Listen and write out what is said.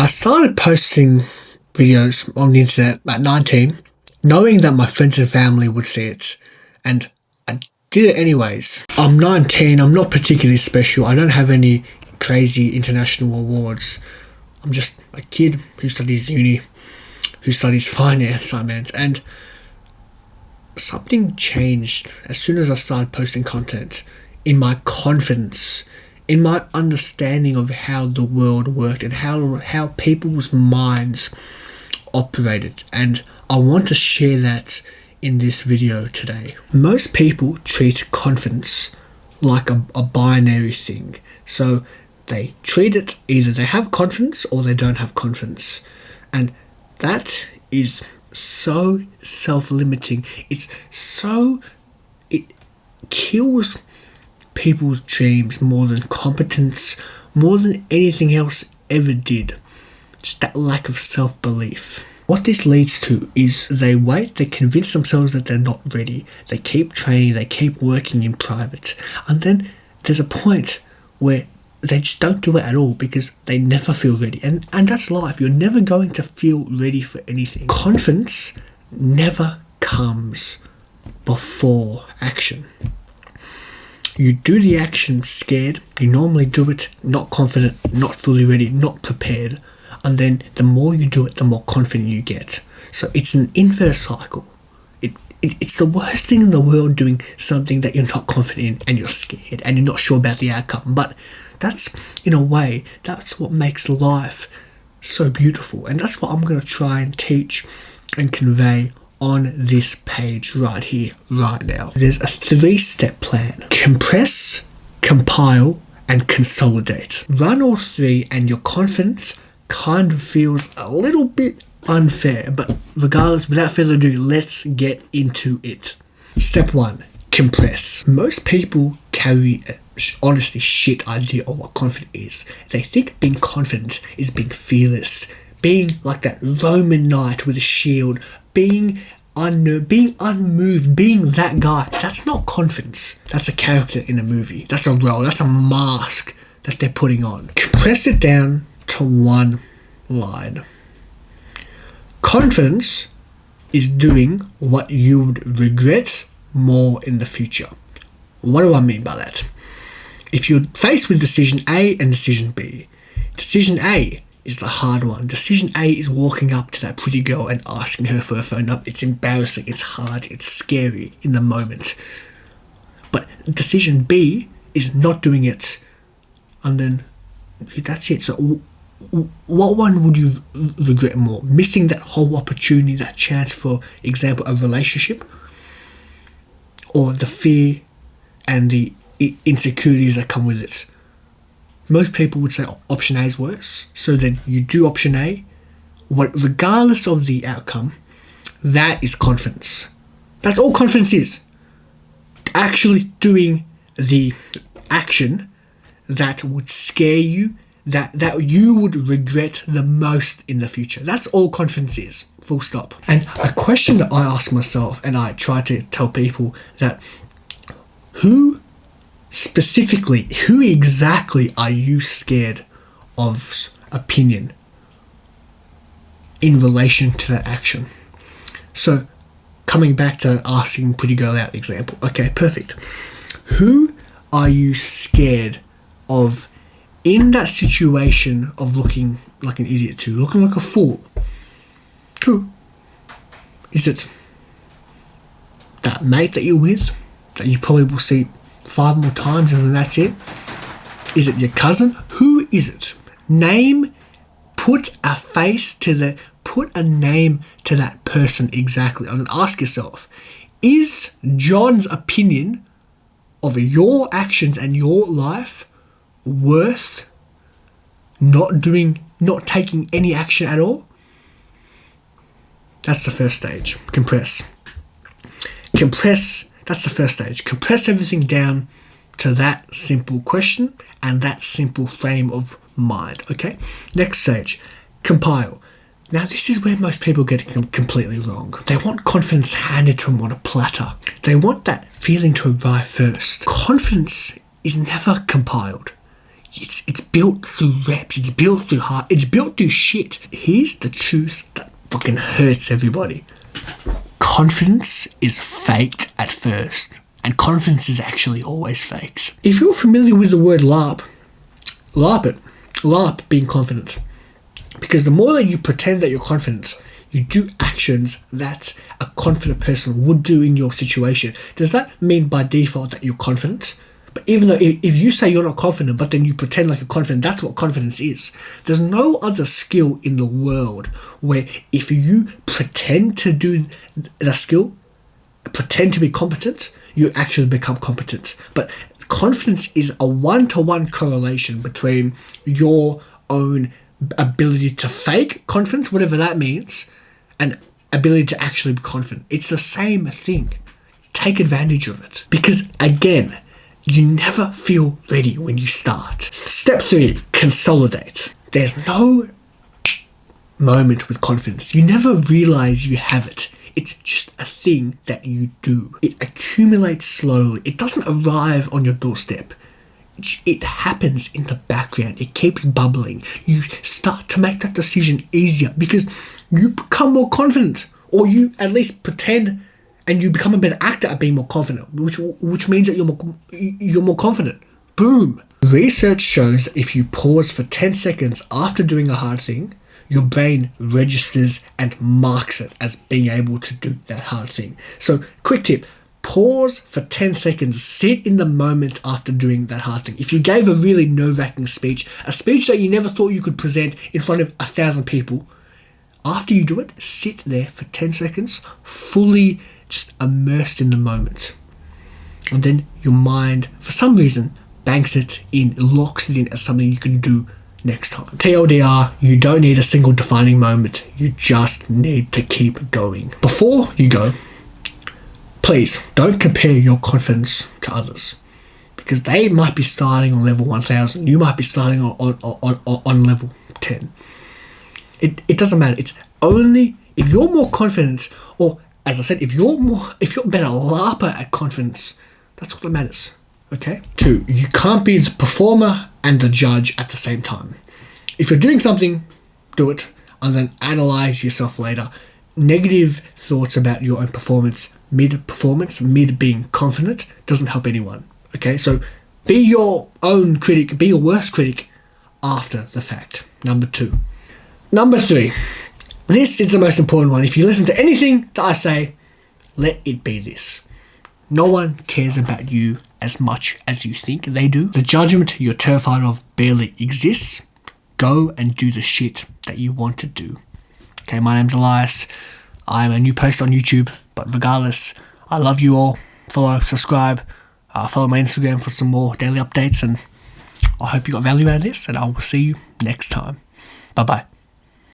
I started posting videos on the internet at 19, knowing that my friends and family would see it, and I did it anyways. I'm 19, I'm not particularly special, I don't have any crazy international awards. I'm just a kid who studies uni, who studies finance, and something changed as soon as I started posting content in my confidence, in my understanding of how the world worked and how people's minds operated. And I want to share that in this video today. Most people treat confidence like a binary thing. So they treat it either they have confidence or they don't have confidence. And that is so self-limiting. It kills people's dreams more than competence, more than anything else ever did. Just that lack of self-belief. What this leads to is they convince themselves that they're not ready. They keep training, they keep working in private. And then there's a point where they just don't do it at all because they never feel ready. And that's life. You're never going to feel ready for anything. Confidence never comes before action. You do the action scared. You normally do it not confident, not fully ready, not prepared. And then the more you do it, the more confident you get. So it's an inverse cycle. It's the worst thing in the world doing something that you're not confident in and you're scared and you're not sure about the outcome. But that's, in a way, that's what makes life so beautiful. And that's what I'm going to try and teach and convey on this page right here, right now. There's a 3-step plan. Compress, compile, and consolidate. Run all 3 and your confidence kind of feels a little bit unfair, but regardless, without further ado, let's get into it. Step 1, compress. Most people carry a honestly shit idea of what confident is. They think being confident is being fearless, being like that Roman knight with a shield, being unmoved, being that guy. That's not confidence. That's a character in a movie. That's a role. That's a mask that they're putting on. Compress it down to one line. Confidence is doing what you would regret more in the future. What do I mean by that? If you're faced with decision A and decision B, decision A is the hard one. Decision A is walking up to that pretty girl and asking her for her phone number. It's embarrassing, it's hard, it's scary in the moment. But decision B is not doing it, and then that's it. So what one would you regret more? Missing that whole opportunity, that chance, for example, a relationship, or the fear and the insecurities that come with it? Most people would say option A is worse. So then you do option A, regardless of the outcome. That is confidence. That's all confidence is. Actually doing the action that would scare you, that you would regret the most in the future. That's all confidence is, full stop. And a question that I ask myself, and I try to tell people, that who exactly are you scared of opinion in relation to that action? So coming back to asking pretty girl out example. Okay, perfect. Who are you scared of in that situation of looking like an idiot to, looking like a fool? Who? Is it that mate that you're with, that you probably will see 5 more times and then that's it? Is it your cousin? Who is it? Put a name to that person exactly, and take yourself, is John's opinion of your actions and your life worth not taking any action at all? That's the first stage. Compress. That's the first stage. Compress everything down to that simple question and that simple frame of mind. Okay? Next stage. Compile. Now this is where most people get it completely wrong. They want confidence handed to them on a platter. They want that feeling to arrive first. Confidence is never compiled. It's built through reps. It's built through heart. It's built through shit. Here's the truth that fucking hurts everybody. Confidence is faked at first. And confidence is actually always faked. If you're familiar with the word LARP, LARP it. LARP being confident. Because the more that you pretend that you're confident, you do actions that a confident person would do in your situation. Does that mean by default that you're confident? But even though if you say you're not confident, but then you pretend like you're confident, that's what confidence is. There's no other skill in the world where if you pretend to do the skill, pretend to be competent, you actually become competent. But confidence is a one-to-one correlation between your own ability to fake confidence, whatever that means, and ability to actually be confident. It's the same thing. Take advantage of it. Because again, you never feel ready when you start. Step 3, consolidate. There's no moment with confidence. You never realize you have it. It's just a thing that you do. It accumulates slowly. It doesn't arrive on your doorstep. It happens in the background. It keeps bubbling. You start to make that decision easier because you become more confident, or you at least pretend, and you become a better actor at being more confident, which means that you're more confident. Boom. Research shows that if you pause for 10 seconds after doing a hard thing, your brain registers and marks it as being able to do that hard thing. So, quick tip. Pause for 10 seconds. Sit in the moment after doing that hard thing. If you gave a really nerve-wracking speech, a speech that you never thought you could present in front of 1,000 people, after you do it, sit there for 10 seconds, fully just immersed in the moment. And then your mind, for some reason, banks it in, locks it in as something you can do next time. TLDR, you don't need a single defining moment. You just need to keep going. Before you go, please don't compare your confidence to others, because they might be starting on level 1000. You might be starting on level 10. It doesn't matter. It's only if you're more confident, or as I said, if you're a better LARPer at confidence, that's all that matters. Okay? 2, you can't be the performer and the judge at the same time. If you're doing something, do it, and then analyze yourself later. Negative thoughts about your own performance, mid being confident, doesn't help anyone. Okay? So be your own critic, be your worst critic after the fact. Number 2. Number 3. This is the most important one. If you listen to anything that I say, let it be this. No one cares about you as much as you think they do. The judgment you're terrified of barely exists. Go and do the shit that you want to do. Okay, my name's Elias. I'm a new post on YouTube, but regardless, I love you all. Follow, subscribe, follow my Instagram for some more daily updates, and I hope you got value out of this, and I will see you next time. Bye-bye.